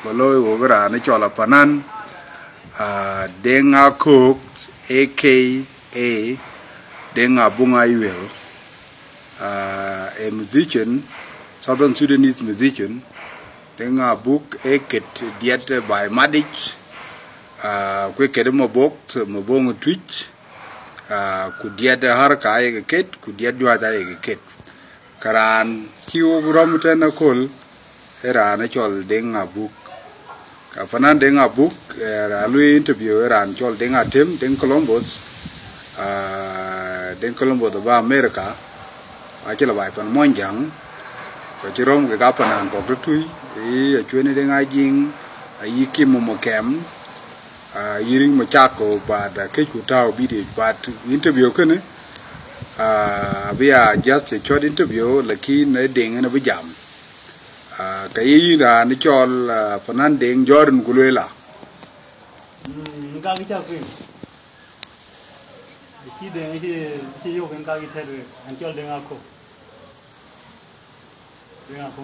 Goloi wogara ne chola Apanan Deng Abuk aka Deng Abuk Ayuel, a musician, Southern Sudanese musician. Deng Abuk eket diet by Madich, quick mobok, mobong twitch, could diet harka eket, could diet duada eket. Karan kiu gromutan a call, era natural Deng Abuk. Apanan Deng Abuk, Lui interview and Chol Deng Atim, Deng Columbus of America, Achila by Pan Monjang, Jerome Gapan and Gokutui, a Chuni Deng Ajing, a Yiki Momocam, Yiring Machako, but a Kikuta obedient, but interview can we are just a short interview, like in a ding and a bijam. Kayira Nichol Apanan Deng Jordan Guluela. Gagita Queen. He you can Gagita and Jol Dengako. Dengako,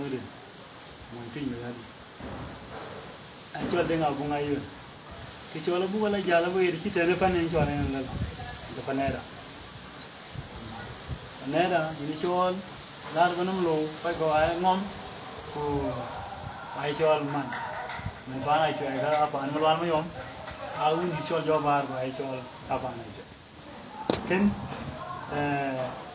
and Jol Dengabunga. Kichola Bula Jalabu, he telephone and Jol and the Panera. Panera, Nichol, Larvanum Low, Pago Mom. I told man, my banana to a Apanan Mayom. I wouldn't show your bar by told Apanan. Ken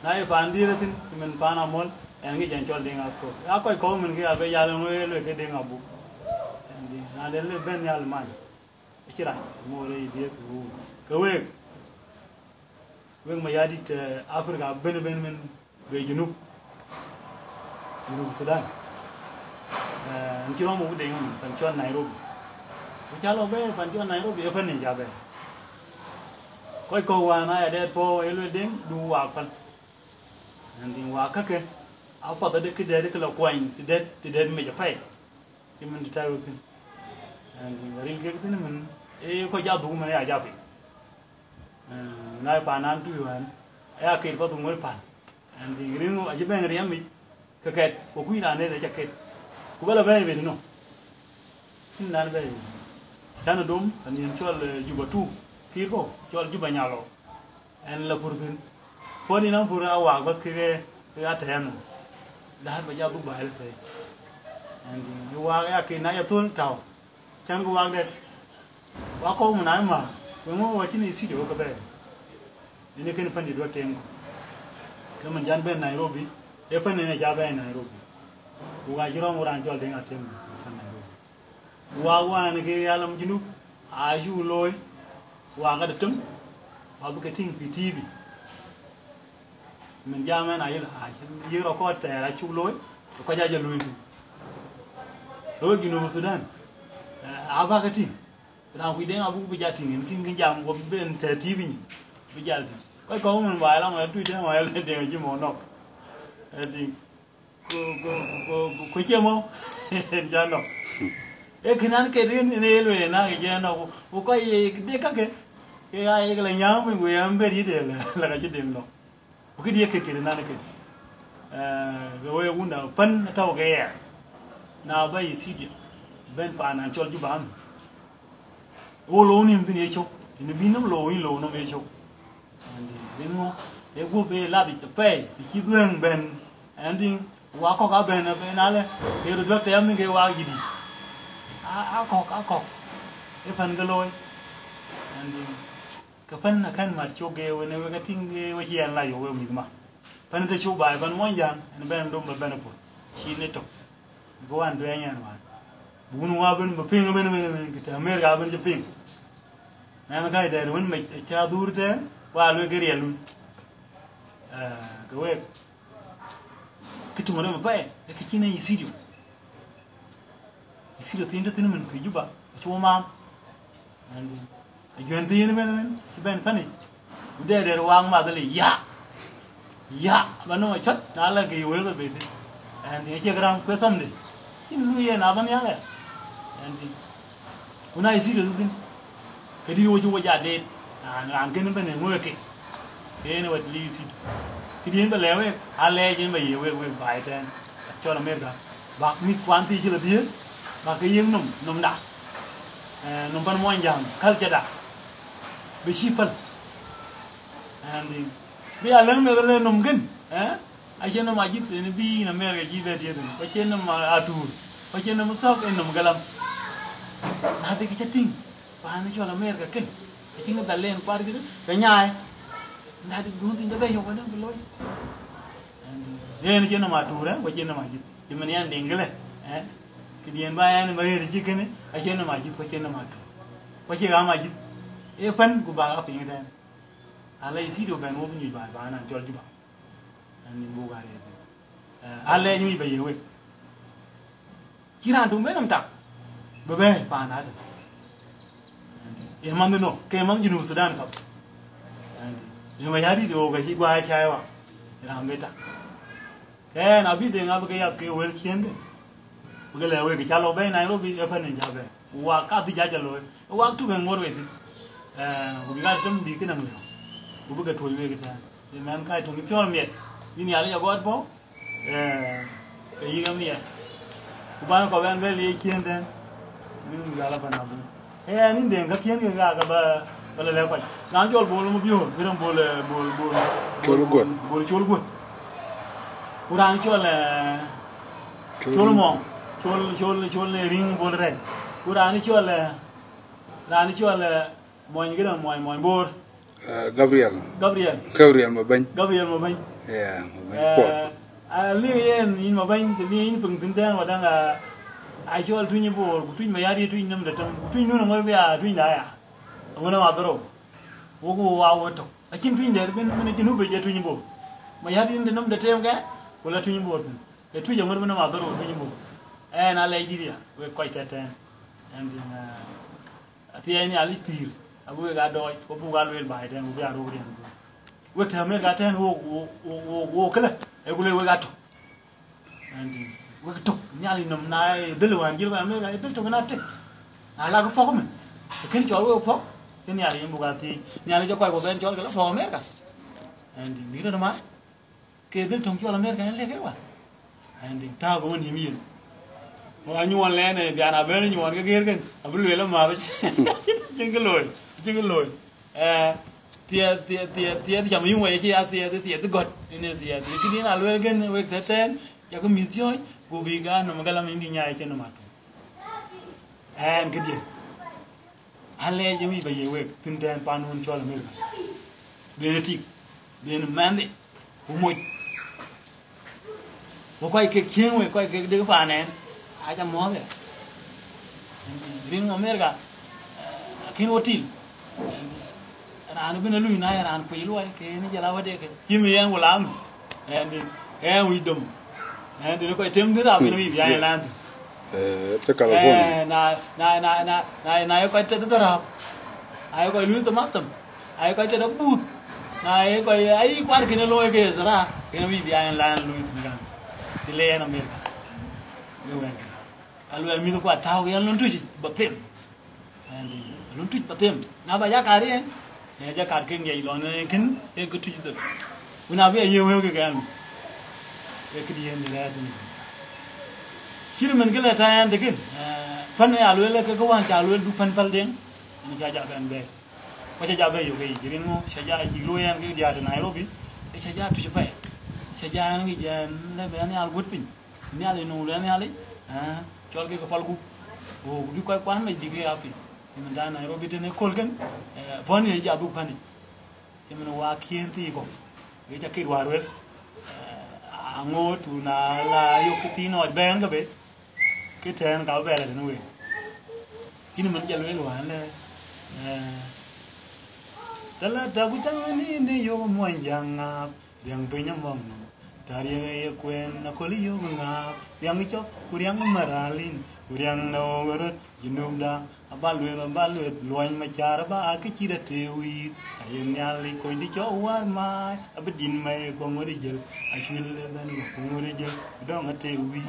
Nai Pandirapin, Human Panamol, and get and told Dengako. Aqua come and get a Yalan getting a book. And then live Ben Yalman. Kira, more dear to go away. When my added Africa, Benjamin, where you know Sudan. Kilo mu ding pancuan Nairobi. Kalau be pancuan Nairobi apa ni jabe? Kau kawan ada po elu ding dua kan. Nanti waka ke apa tadi kedai kalau kain tidak meja pay. Kiman ditaruh kan. Nanti hari kita ni men kau jauh mana aja pe. Nai panan tu yuan. Akhir kau tunggu pan. Nanti ringu aja ben riam mi. Keket, kau kuilan ni dah keket. Kubala baby no. Nan baby. Chana dom and in chol juba tu. Kirko, chol juba nyalo. And la purtin. Poni nam pura awak bat kire aten. Dah ba jabu ba elfe. And you wag ya kina ya tun tau. Chan go wag det. Wa ko mun ai ma. Ko mo wa chini si do ko be. Ini ken pandi do tengo. Kaman jan ben Nairobi. E fane ne ja ben Nairobi. Bukan jual orang jual dengan tem, bukan negeri alam jenuh, aju loy, bukan ada tem, babu keting PTV, menjaman ayel aju, ye rokok ter aju loy, rokok jaja loy tu, loy jenuh Sudan, apa keting, orang kita abu berjating, mungkin jam babu ben ter TV ni, berjating, kau menbayar lah, tu dia bayar dengan jemonok, jadi ko chemo jano e kinan ke rin ne lo na ke jano ko ye de ka ke ai ke la nyam mi we be ri de la ga jidem no ko ki de ke ke na ke we wunda pan ta ke ya na ba yi si ben pa na chol ju ban o lo ni mtin ye chok ni bi no lo yin lo no me chok andi no e go be la di pe ki duen ben ending Wako ka bena benale, kiro dua tem ni ke wagi di. Akok, ipan galoi. Andi, kapan akan marcho ke wene wega tingge wajian la yo we migma. Pan te chuba ban monjan, en ben dum ben po. Shi ne to. Go an do yan wan. Bunu wa ben ping ben kita Amerika ben je ping. Na ga de wen me cha dur te wa lo geri alun. Go Kitu mana apa? Kecina isidio tinda men kujuba. Cuma mam. Andi. Ajuan tu ni men. Siapa pani? Udah ada ruang madali. Ya. Bano macam. Nala ke Ayuel ke bete. Andi. Aja kerang pesam deh. Ini lu ya naban ya le. Andi. Una isidio tu tin. Kedi wajah jadi. Angkin ni men ke. Ini buat li isidio. Khi đến bên leo ấy, ale trên bầy we bài trên cho America, bạc mít quan ti chưa là biết, ba cái yeng num da num pan mo jang culture da be shipal and bi alang me le num gen a chen ma jit ne bi na me ga ji be de ko chen ma atur ko chen ma sok en num galam na de ki ting pa na cho la mer ga ken ki nga dalen par gi ka nyaay na de gun tin da be yo ko na loy yen chen ma atur ko chen ma jit ti man yan dingle ki dien ba yan ba yer ji ken a chen ma jit ko chen ma atur ko che ga ma jit e fan ku ba ga pin den ala isi do ben wo ni ba na jol ji ba ani bu ga re ala ni ba yewe kiran dum benam tak ba be pa na de e man no ke man jinu Sudan ka ani e ma yari do ga ji gwa chai wa ram beta na bi de nga ba ya ke wel kien de ba le we ke chalo be Nairobi e pa ni ja be wa ka ti ja jalo wa tu ga ngor we ti bu ga tum bi ke nang le bu ga toy we ke ta de man kai to mi pyo miet ni ya le ya god bo ke yi ga mi ya ku ba ko ben be le kien den ni ga la ba na bu ni de ga kien ga ba le ko na jol bo mo bi ho bi ram bo chol got chol got kurang chol mo chol ring bo re kurang chol ran chol mo ngi na mo bor Gabriel ma bañ yeah ma bañ li yen in ma bañ te ni pung tin tan wa dang a chol tu ni bor tu ma yari tu nam da tam tu nu na mo ya tu na ya ngona ma doro wo go wa wo to a kin tu der ben men ti nu be je tu ni bor ma yari in nam da tem ga wala tu ni bor e tu je ngona ma doro tu ni bor na lay diria we koy teten and in ati ni ali pir abu ga doy ko bu ga wel bay ten bu ya ro rien we ta me ga ten wo kala e gule we ga to and we to nyali nam na delu wan gil ba me ga delu to na te ala ko fo me ken jol we fo ken nyali bu ga ti nyali jo koy ko ben jol ga fo me ga and ni ro ma ke delu to jol me ga le ke wa and ta go ni mi wa nyuon le ne biana ben nyuon ga ger ken abu le la ma ba chin cái lồi tia chả mấy người chứ tia gọt nên tia cái đi nào luôn cái này cái tên chả có mít chơi cô bị cái nó mà cái làm mình đi nhai cho nó mặt cái gì anh lấy cho mình bây giờ vậy tin tên pan hun cho là mình bên thị bên man đấy cũng một quay cái chiên vậy quay cái đứa phản này ai chăm món vậy riêng America khi nó tin ran bin lu na ran ko ilu ke ni jala wade ke yimi yan wulam wi dum de ko tem dira bin wi ya land te California na ko te dira ay ko lu tamatam ay ko te da but na ay ko ay kwar ke lo ke sara ke wi ya land lu tingan ti le na mer yo wen kalu mi ko taw yan lon tuji ba tem lon tuji ba tem na ba ya kare ya ja kar ke ngai lon ken e ko tuji de una be yewe ke gan e ke di hen la tin kir men gela ta yan de ken fan ya lo le ke ko wan ta lo du fan pal den ni ja ja ben be ko ja be yo ke jirin mo sha ja ji lo yan ke dia de Nairobi e sha ja tu fa sha ja ngi ja le be ni al gut pin ni al no le ni al chol ke ko pal gu o du ko kwan me digi api men da Nairobi de ne kol ken pon ye ja du pani men wa kien ti ko e ja ke wa ro ango tu na la yo ke ti no ben ga be ke ten ka be la de no we kini men ja lo wa le dala da bu tang ni ne yo mo janga yang be nya mong dari ye kwen na ko li yo nga yang cho kuriang maralin kuriang no gorot jinum da abalwe loy ma chara ba ke chira tewi ayen nyali ko ndi cho war mai abdin mai ko ngori jel achil ban ko ngori jel do nga tewi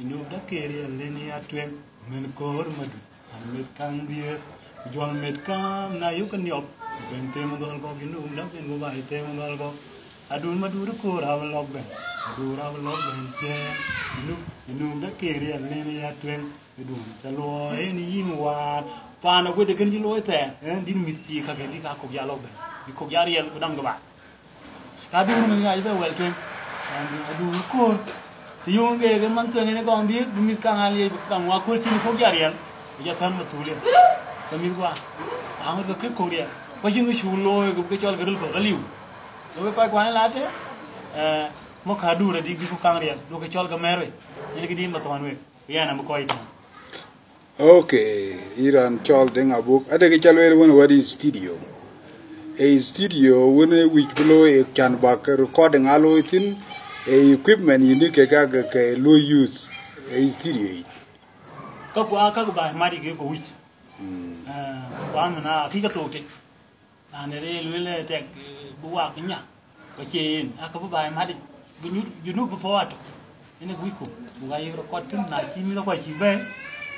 inu da kere le ni atwen men ko madu an met kang bier jol met kam na yu kan yop ben tem dol ko jinum da ben go ba tem dol ko adun madu ko ra lok ben dura lo ben je inu da kere ne ya twen du ta lo ni yin wa pa na ko de ken ji lo te din miti ka ke di ka ko ya lo ben di ko ya riel dang ba ta du ni ya be wel twen du ko ti yung ge man twen ne ko ndi mi ka ngali ka wa ko ti ko ya riel ya tan ma tu le ta mi kwa ang ko ke ko riel ko ji ngi chu lo ko ke chol garul ko galiu lo ko kwa la te mo ka du ra di ko ka riel do ke chol ga merwe ni ke di ma ton we ya na mo ko ita. Okay, Iran Chol Deng Abuk. I think it's one what is studio. A studio when we below a can back recording alloy thin a equipment you need a low use a studio. Kakwa ba mari ge ko wich. Kakwa na kika tote. Na ne le tek buwa kinya. Ko chen akabu ba mari you po ato. Ine wiko. Buga yi record tin na kimi ko chi be.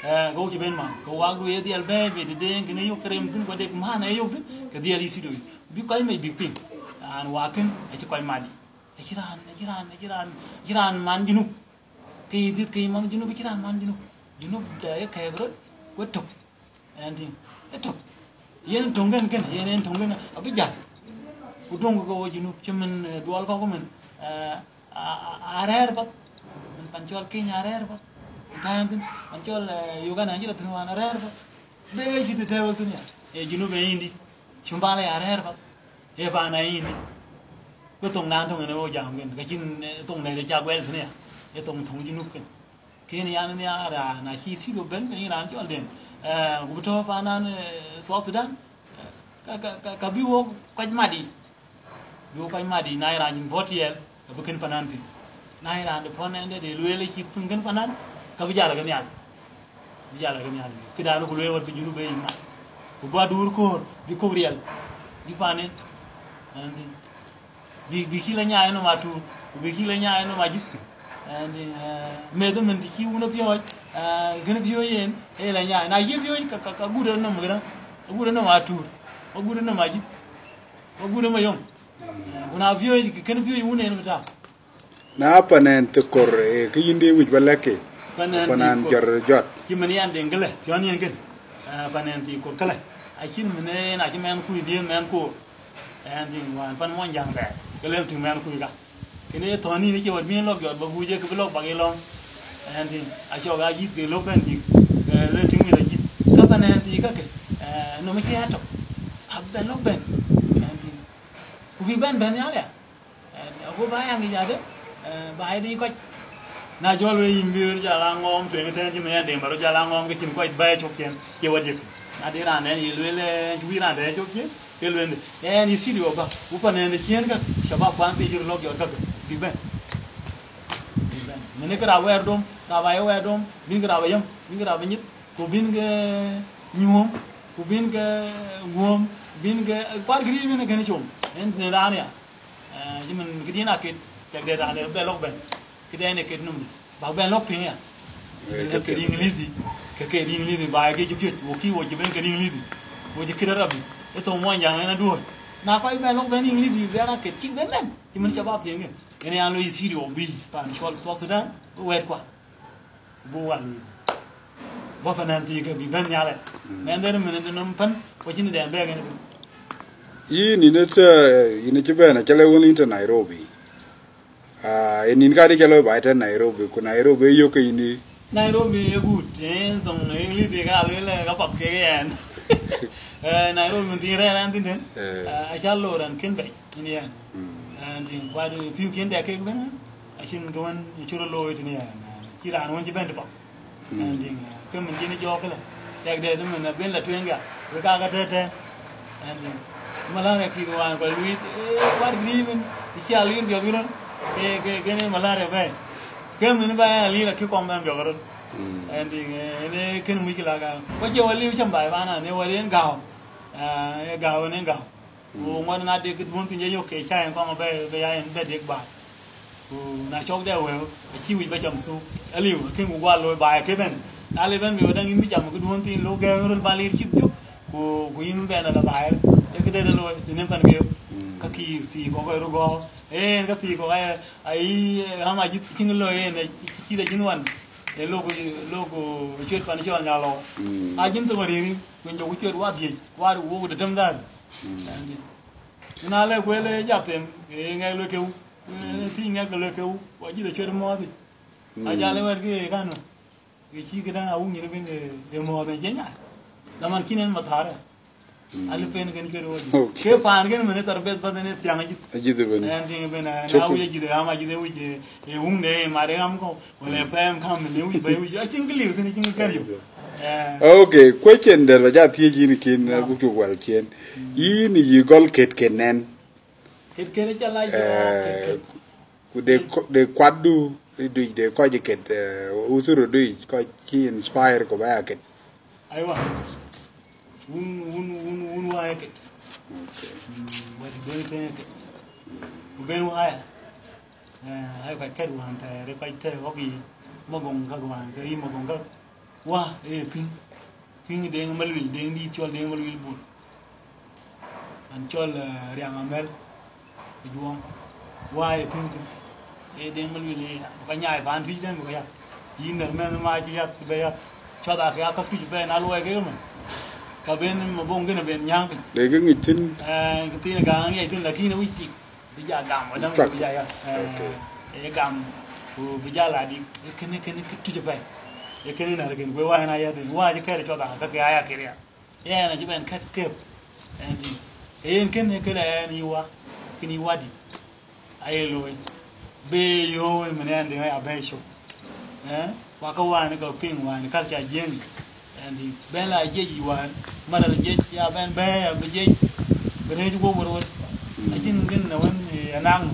Go to Ben man, go out with the albabe, the dang, and you cream, but the man I yoked, the dear is doing. Because may big thing, and walking, I took my money. Iran, man, you know. Kay did came on, you know, Iran, man, you know, the cabra, what took, and it took. Yen Tongan can, yen Tongan, a big gun. Who don't go, you know, Chiman, dual government, are rare, but Panchol King are rare, but. Time until you can get to one rare, they age to tell to me. You know, Indi, Chumbale are rare, but if I need but on Nanton and old young and getting Tong the Jagwell near, yet on Tonginukan. Kenny Anania, and he see you bend in Anjol then. Wuto Fanan South Sudan, Kabu quite muddy. You quite muddy, Naira in Portiel, a booking Pananti. Naira and the pond ended, they really keep Pungan Panan. Kabijala ganyal kidano ko leewal ko junu be ma ko badur ko di ko real di fane andi di hila nyaay no matu bi hila nyaay no maji andi me do men di ki wona piyo gëna piyo yen e la nyaay na yef yo ka gudo no ma gudo no matu o gudo no maji o gudo ma yom una piyo gëna piyo wona en ta na Apanan te kor ke yinde wi balake Apanan jot kimani an dengale pion yen gen Apanan ti ko kala akin mene na kimen ku di men ko and wan pan mon jang ba kelem ti men ku ga kene toni ni ke wad min lok jot ba buje ke blok ba gelong and a cho ga yit ke lok ben di le ti mi la yit ka Apanan ti ka ke no me ke ato abben lok ben and ku bi ben ya le ko ba yang ya de ba di ko na jolo yimbir jala ngom to ngeten ji men de baro jala ngom ke kin ko bay chokien ke wadi na de ran ne yelele juira de chokien ke lende ni sidio ba Apanan ne kien ka shabab ban pe jir log yor ka di ben mene kra wer dom ka ba wer dom bin kra ba yam bin kra ba nyit ko bin ge nyom ko bin ge ngom bin ge par gri bin ge ni chom en ne ran ya ji men gidina ke tek de ran be log ben kidane ke num ba ben lok pin ya ke ingilizi ke ingilizi ba ke ju fit wo ki wo je ben ke ingilizi wo je kira rabi eto mo yang na do na ko ben lok ben ingilizi vera ke tik ben ben ti mun shabab senge ene an lo yisiri o bi pa ni shol so Sudan wet kwa bo wan bo Apanan ti ke bi ben yale men der men de num pan ko jini de be ga ni ni te bena chale woni to Nairobi in kadi chalo ba ta Nairobi ku Nairobi yo ke ini Nairobi good en tong ngli de ga le ga pat ke en Nairobi mun dire ran tin a challo ran ken be ni en and in wadu piu ken de ke ben a shin gon churo lo it ni en kiran won ji ben de pa and in ke mun ji ni jo ke la tek de mun na ben la twenga ga te and malanga ki do an ko luit war griven ki alin jo giron ke ne malare ba ke mun ba ali la ki kom ban jo garon and ne ken mu ki la ga ko je wali cham ba na ne wali en gao gao ne gao o ngon na de ke dun tin ye yo ke cha en ko ba be ya en be de ba o na chok de we ki wi ba cham su ali ke mu wa lo ba ke ben na le ben mi wadang mi cham ke dun tin lo ga ro ba li chip jo ko yim be na la ba e ke de lo ne pan ge ka ki si ko ro go cái gì có ai ham ai chính lo chỉ là chính hoàn logo chuyện phần cho nhà lo ai chính tôi mà đi mình dùng chuyện quá gì quá đủ được trăm ra nào quê lấy giáp tiền nghe lôi kêu thì nghe cái lôi kêu quá chỉ là chuyện mò thì ai ra lấy cái cái nào cái chi cái đó ông như bên cái mò bên chế nhá làm ăn kinh mà thà đấy Alif cái rồi cái phản cái mình tờ bed bắt nên tiếng Aji tu ben. anh bên nào vậy gì đấy ama gì đấy vậy hung đấy mà đấy am có wala phim kham mình uy bay uy chính cái liều xin chính cái liều Okay, question der waja thiegi ni kin gutu wal ken ini yi gol ket nen ket chala ku de kwadu de ko je ket usuru ko ki inspire ko ba ket aywa un waye ket wadi ben ket ben waye ay fa ket wan ta re fa te hoki magong ka wan ka magong ka wa ping de malwil de ndi chol de malwil bu an chol riang amel duom wa ping de malwil ka nyaay ban fi den ko ya yin na men ma ci yat be ya choda ka ka fi be na lo ke man ka ben mo bong ke na ben nyang de ga ngitin cái tin ga ngai tin là khi nó uy tín bây giờ gam ở đâu bây giờ ya gam bây giờ là đi cái tu chụp cái này là cái quay qua này ya thì qua cái để cho ta cái aya cái này ya là chỉ bên cắt kẹp cái này ni wa đi ai lôi be yo mình ăn thì ai be show qua câu qua nó có ping qua nó cắt chả giang thì bên là gì qua mà là gì ya bên be be gì bên này chú bố rồi cái cái nào anh năng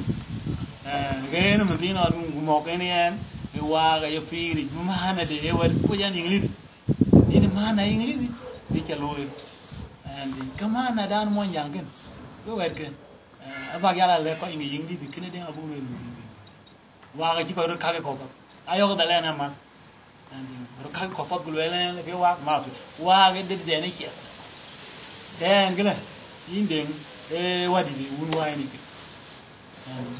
cái nó mình tí nó một cái này qua cái phi thì mà nó để vào cái gì English đi mà nó English đi chơi lôi thì cái mà nó đang muốn giang cái vậy cái apa cái là có English thì cái này đang ở vùng này qua cái chỉ có được cái cọp ai có thể làm mà rồi cái cọp của lên cái qua cái để này kia đen cái này in đen qua đi un qua này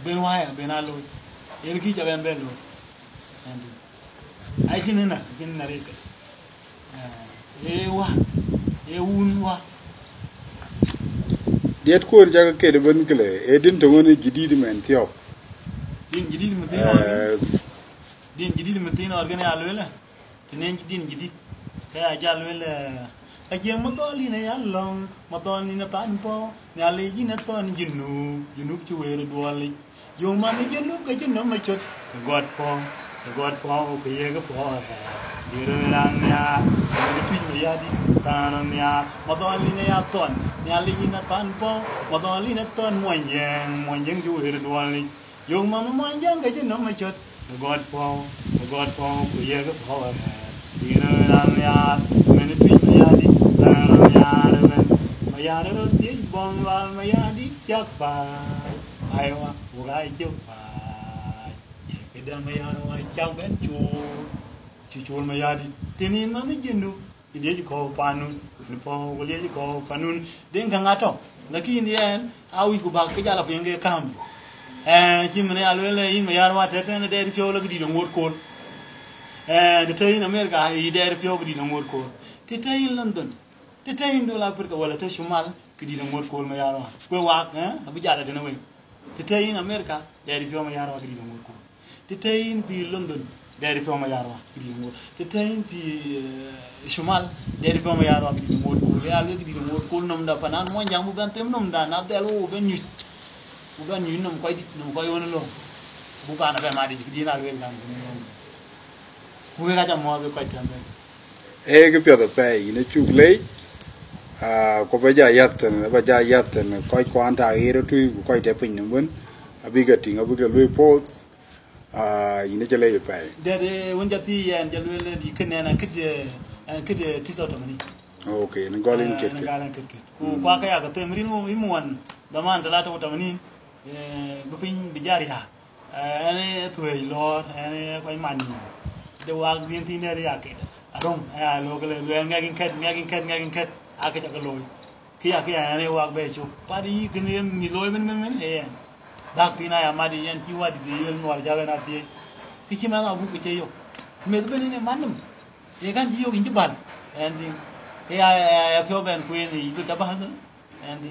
bên ngoài bên alo cái kia cho bên bên rồi ai chính là đấy wa un wa diet ko jaga ke ben kle edin to ngone jididi men tiyo din jididi metin organe alwela tenen jidid kaya jalwela ajeng matoli na yallong matoli na tanpo nyali ji na ton jinu chuwere dwali yo mani jinu ka jinu machot ka god po ka ye ka po direlang ya ni twin ya di tanan ya matoli na ya ton nyali ji na tanpo matoli na ton moyeng chuwere dwali yo mani moyeng ka jinu machot ka god po ka ye ka po direlang ya ni twin ya di maya nó tiếng bom vào maya đi chắc phải ai hoa ugai chứ phải cái đám maya nó ai chắc bên chuột maya đi thế nên nó nói chuyện đâu cái gì có panun po cái gì có panun đến khang ato là khi đi ăn ao iku bạc cái là phải nghe cam chỉ mình alo là in maya nó thế nên để phiêu là cái gì đồng một cồn để thấy America thì để phiêu cái gì đồng một cồn thì thấy London Tetay ndo la Afrika wala te shumal kidi na mot ko ma yaro ko wak abi jala de nawe tetay in America dari fi ma yaro kidi na mot ko tetay in bi London dari fi ma yaro kidi na mot tetay in bi shumal dari fi ma yaro kidi na mot ko ya le kidi na mot ko nom da panan mo jang bu ban tem nom da na del wo ben nit bu ban nit nom koy wona lo bu ba na be ma di kidi na wel kan ku ga jam mo be koy tambe cái việc đó phải nó chụp lấy có bây giờ yatn coi quan tài rồi tuy coi đẹp bình thường vẫn bây giờ thì bây giờ lui post nó cho lấy phải để vấn đề thì anh cho lui đi cái này là cái tí sao tầm này ok nó gọi lên kết qua cái cái tên mình muốn đam ăn từ lá trong tầm này bữa phim bây giờ đi hả anh tuổi lo anh quay màn để qua riêng thì này đi à cái không lo cái nghe kinh kết ake ta kaloi kia này wa be chu pari kene mi loi men dak tina ya madi yan ki wadi de yel no jabe na de ki ci ma Abuk ke yo me do ne manum e kan ji yo inji bal and ya fio ben ku ni do tabahan and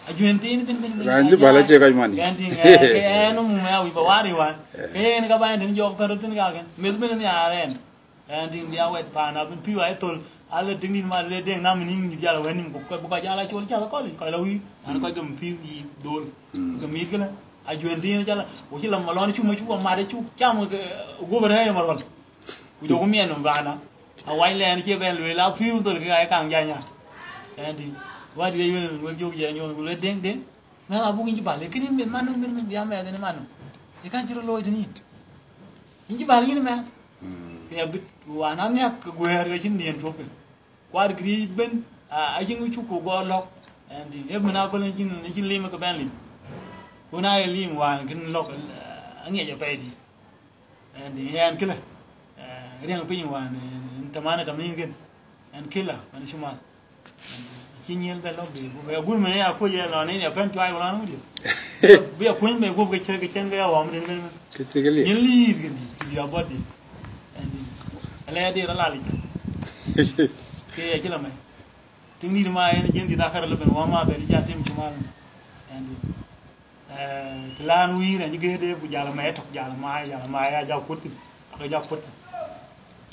ajuenti ni tin ranji bala je kai mani and ke no mu ma wi bawari wan ke ni ka ba tin jo tan tin ga ken me do ne ya ren and dia wet pa na bin pi wa tol ala dingin ma le deng nam ni ngi jala wani ko bu ka jala chol jala ko la wi an ko gam pi yi dol gam mi gala ajuenti ni jala o ci la malon ci ma de ci cham go bare ma rol ku do ko mi en bana a wai len ci ben le la pi dol ga kan ja nya and wadi de yo wo jog je nyo le deng deng na Abuk ngi bal ke ni men manu men ya me de manu e kan ci lo de ni ngi bal ni me ke bit wa na nya ko wer ga ci ndien tope kwar gri ben a jingu chu ko go lok and e mena ko len ci lima ko ben lim una e lim wa kin lok ange ja pedi and yan kila riang pin wa tamana tamin gen and kila man shuma ci ñel be lok de bu gul me ya ko ye la ne ya pen twai wala no di bu ya ko me go ke chen ga wa men men ke tegeli ñel li gen di ya bodi and ala de la li ke ya ci la may tin ni ma en jendi dakar la ben wa ma be ja tim ci ma and plan wi ra ñi gede bu jala may tok jala ma ya ja ko ti ak ja ko ti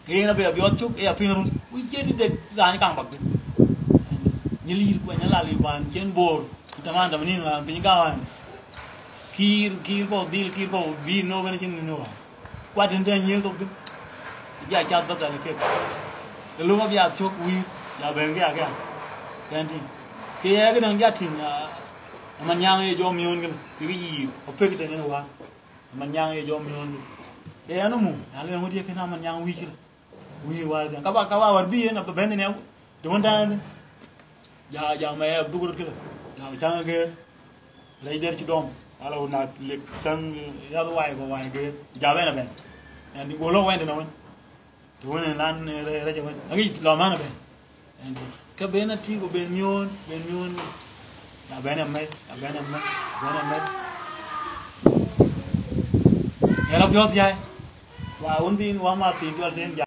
ke na be bi ot ci ya pinru bu jedi de la ni kan bak ñeli ko ñala li ban chen bor taman dam ni la bi gawan kir ko dil kir ko bi no ben chin no kwa den den ñel to ja cha da da ke lu ma bia chok wi ya ben ga kan ti ke ya ga dang ja tin man yang ye jo mion ga ki yi o pe ke ne wa man yang ye jo mion e ya no mu ale mo di ke na man yang wi ki wi wa da ka ba war bi na ben ne de mon da ja ma ya dugur ki ya cha ga lay der ci dom ala na le tan ya do way go way ga ja ben ben and go lo wende na won to won nan re ja won ngi lo ma na ben and ka ben ti go ben mion ya ben mai ya la biot ya wa un din wa ma ti jol den